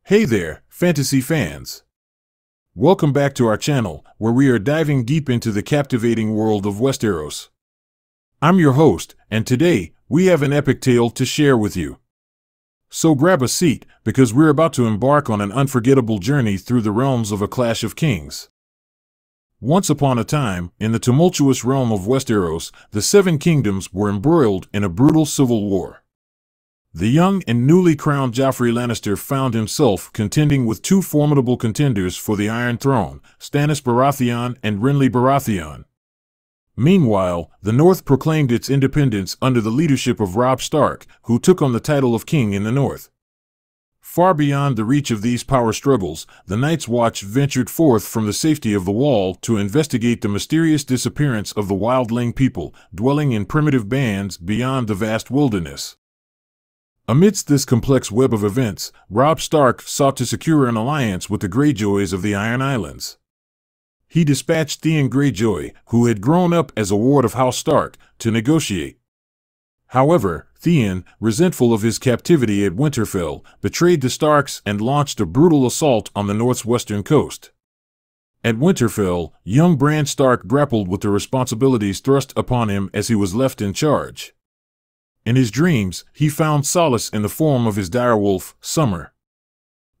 Hey there, fantasy fans! Welcome back to our channel, where we are diving deep into the captivating world of Westeros. I'm your host, and today, we have an epic tale to share with you. So grab a seat, because we're about to embark on an unforgettable journey through the realms of A Clash of Kings. Once upon a time, in the tumultuous realm of Westeros, the Seven Kingdoms were embroiled in a brutal civil war. The young and newly crowned Joffrey Lannister found himself contending with two formidable contenders for the Iron Throne, Stannis Baratheon and Renly Baratheon. Meanwhile, the North proclaimed its independence under the leadership of Robb Stark, who took on the title of King in the North. Far beyond the reach of these power struggles, the Night's Watch ventured forth from the safety of the Wall to investigate the mysterious disappearance of the wildling people, dwelling in primitive bands beyond the vast wilderness. Amidst this complex web of events, Robb Stark sought to secure an alliance with the Greyjoys of the Iron Islands. He dispatched Theon Greyjoy, who had grown up as a ward of House Stark, to negotiate. However, Theon, resentful of his captivity at Winterfell, betrayed the Starks and launched a brutal assault on the North's western coast. At Winterfell, young Bran Stark grappled with the responsibilities thrust upon him as he was left in charge. In his dreams, he found solace in the form of his direwolf, Summer.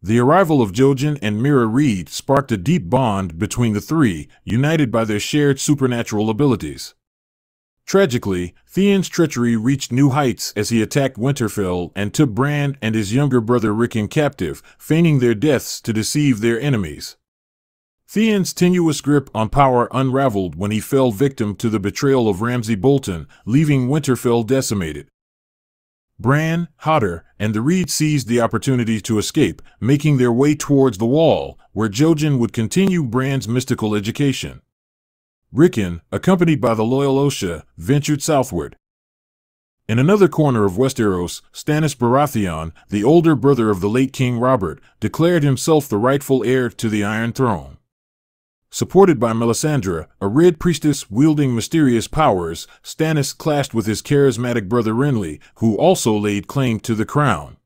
The arrival of Jojen and Meera Reed sparked a deep bond between the three, united by their shared supernatural abilities. Tragically, Theon's treachery reached new heights as he attacked Winterfell and took Bran and his younger brother Rickon captive, feigning their deaths to deceive their enemies. Theon's tenuous grip on power unraveled when he fell victim to the betrayal of Ramsay Bolton, leaving Winterfell decimated. Bran, Hodder, and the Reed seized the opportunity to escape, making their way towards the Wall, where Jojen would continue Bran's mystical education. Rickon, accompanied by the loyal Osha, ventured southward. In another corner of Westeros, Stannis Baratheon, the older brother of the late King Robert, declared himself the rightful heir to the Iron Throne. Supported by Melisandre, a red priestess wielding mysterious powers, Stannis clashed with his charismatic brother Renly, who also laid claim to the crown.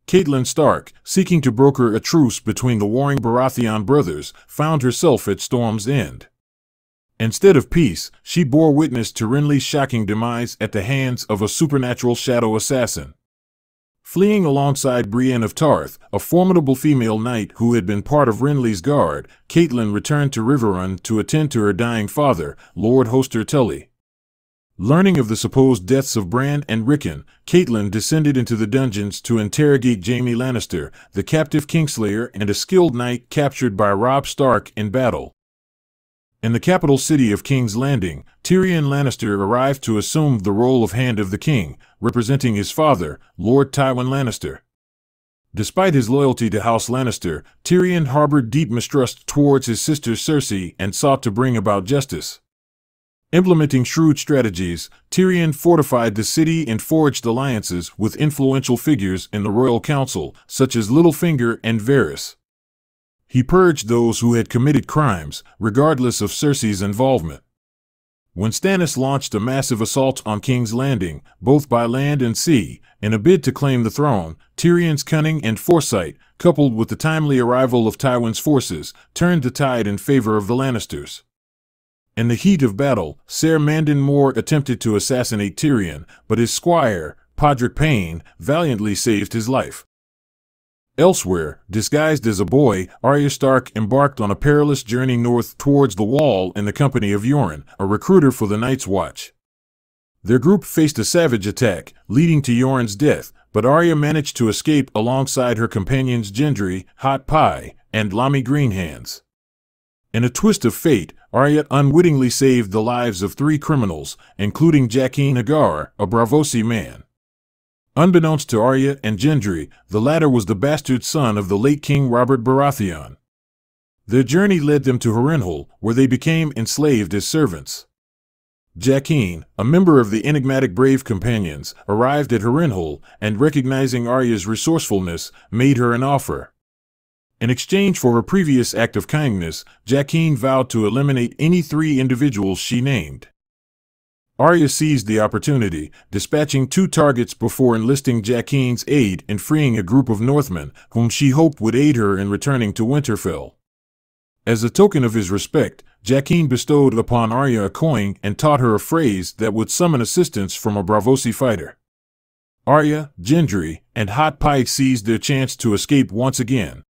Catelyn Stark, seeking to broker a truce between the warring Baratheon brothers, found herself at Storm's End. Instead of peace, she bore witness to Renly's shocking demise at the hands of a supernatural shadow assassin. Fleeing alongside Brienne of Tarth, a formidable female knight who had been part of Renly's guard, Catelyn returned to Riverrun to attend to her dying father, Lord Hoster Tully. Learning of the supposed deaths of Bran and Rickon, Catelyn descended into the dungeons to interrogate Jaime Lannister, the captive Kingslayer and a skilled knight captured by Robb Stark in battle. In the capital city of King's Landing, Tyrion Lannister arrived to assume the role of Hand of the King, representing his father, Lord Tywin Lannister. Despite his loyalty to House Lannister, Tyrion harbored deep mistrust towards his sister Cersei and sought to bring about justice. Implementing shrewd strategies, Tyrion fortified the city and forged alliances with influential figures in the royal council, such as Littlefinger and Varys. He purged those who had committed crimes, regardless of Cersei's involvement. When Stannis launched a massive assault on King's Landing, both by land and sea, in a bid to claim the throne, Tyrion's cunning and foresight, coupled with the timely arrival of Tywin's forces, turned the tide in favor of the Lannisters. In the heat of battle, Ser Mandon Moore attempted to assassinate Tyrion, but his squire, Podrick Payne, valiantly saved his life. Elsewhere, disguised as a boy, Arya Stark embarked on a perilous journey north towards the Wall in the company of Yoren, a recruiter for the Night's Watch. Their group faced a savage attack, leading to Yoren's death, but Arya managed to escape alongside her companions Gendry, Hot Pie, and Lamy Greenhands. In a twist of fate, Arya unwittingly saved the lives of three criminals, including Jaqen H'ghar, a Braavosi man. Unbeknownst to Arya and Gendry, the latter was the bastard son of the late King Robert Baratheon. Their journey led them to Harrenhal, where they became enslaved as servants. Jaqen, a member of the enigmatic Brave Companions, arrived at Harrenhal and, recognizing Arya's resourcefulness, made her an offer. In exchange for her previous act of kindness, Jaqen vowed to eliminate any three individuals she named. Arya seized the opportunity, dispatching 2 targets before enlisting Jaqen's aid in freeing a group of Northmen, whom she hoped would aid her in returning to Winterfell. As a token of his respect, Jaqen bestowed upon Arya a coin and taught her a phrase that would summon assistance from a Braavosi fighter. Arya, Gendry, and Hot Pie seized their chance to escape once again.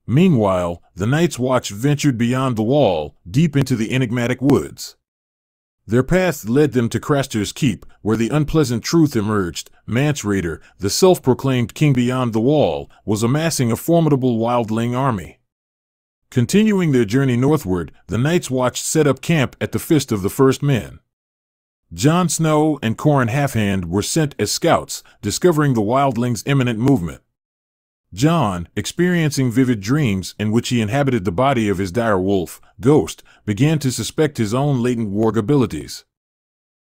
Meanwhile, the Night's Watch ventured beyond the wall, deep into the enigmatic woods. Their path led them to Craster's Keep, where the unpleasant truth emerged. Mance Rayder, the self-proclaimed king beyond the wall, was amassing a formidable wildling army. Continuing their journey northward, the Night's Watch set up camp at the Fist of the First Men. Jon Snow and Qhorin Halfhand were sent as scouts, discovering the wildlings' imminent movement. Jon, experiencing vivid dreams in which he inhabited the body of his dire wolf, Ghost, began to suspect his own latent warg abilities.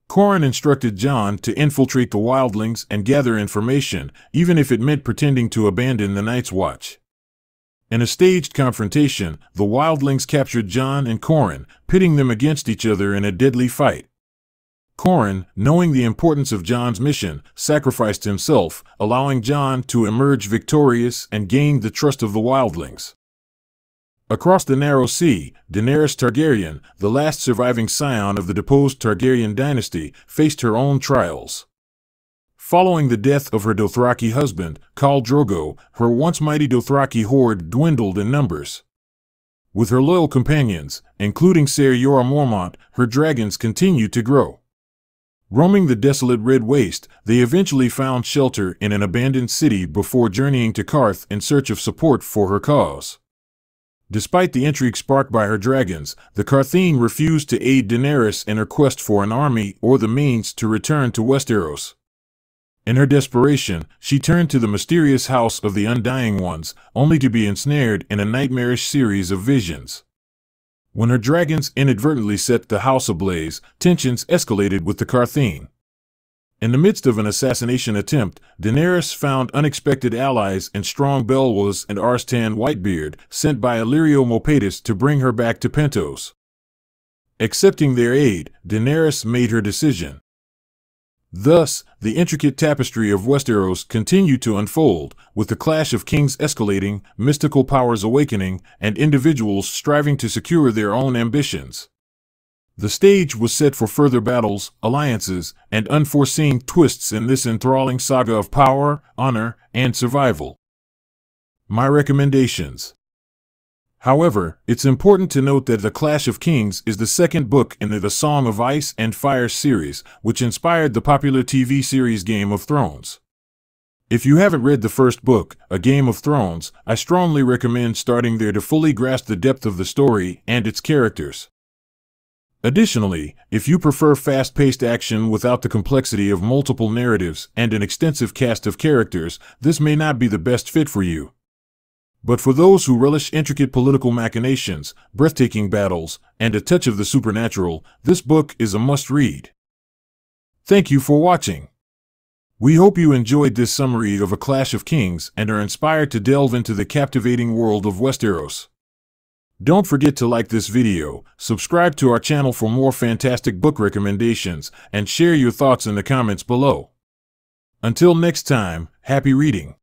Qhorin instructed Jon to infiltrate the wildlings and gather information, even if it meant pretending to abandon the Night's Watch. In a staged confrontation, the wildlings captured Jon and Qhorin, pitting them against each other in a deadly fight. Qhorin, knowing the importance of Jon's mission, sacrificed himself, allowing Jon to emerge victorious and gain the trust of the wildlings. Across the Narrow Sea, Daenerys Targaryen, the last surviving scion of the deposed Targaryen dynasty, faced her own trials. Following the death of her Dothraki husband, Khal Drogo, her once mighty Dothraki horde dwindled in numbers. With her loyal companions, including Ser Jorah Mormont, her dragons continued to grow. Roaming the desolate Red Waste, they eventually found shelter in an abandoned city before journeying to Qarth in search of support for her cause. Despite the intrigue sparked by her dragons, the Qartheen refused to aid Daenerys in her quest for an army or the means to return to Westeros. In her desperation, she turned to the mysterious House of the Undying Ones, only to be ensnared in a nightmarish series of visions. When her dragons inadvertently set the house ablaze, tensions escalated with the Qartheen. In the midst of an assassination attempt, Daenerys found unexpected allies in Strong Belwas and Arstan Whitebeard, sent by Illyrio Mopatis to bring her back to Pentos. Accepting their aid, Daenerys made her decision. Thus, the intricate tapestry of Westeros continued to unfold, with the clash of kings escalating, mystical powers awakening, and individuals striving to secure their own ambitions. The stage was set for further battles, alliances, and unforeseen twists in this enthralling saga of power, honor, and survival. My recommendations. However, it's important to note that The Clash of Kings is the second book in the Song of Ice and Fire series, which inspired the popular TV series Game of Thrones. If you haven't read the first book, A Game of Thrones, I strongly recommend starting there to fully grasp the depth of the story and its characters. Additionally, if you prefer fast-paced action without the complexity of multiple narratives and an extensive cast of characters, this may not be the best fit for you. But for those who relish intricate political machinations, breathtaking battles, and a touch of the supernatural, this book is a must-read. Thank you for watching. We hope you enjoyed this summary of A Clash of Kings and are inspired to delve into the captivating world of Westeros. Don't forget to like this video, subscribe to our channel for more fantastic book recommendations, and share your thoughts in the comments below. Until next time, happy reading.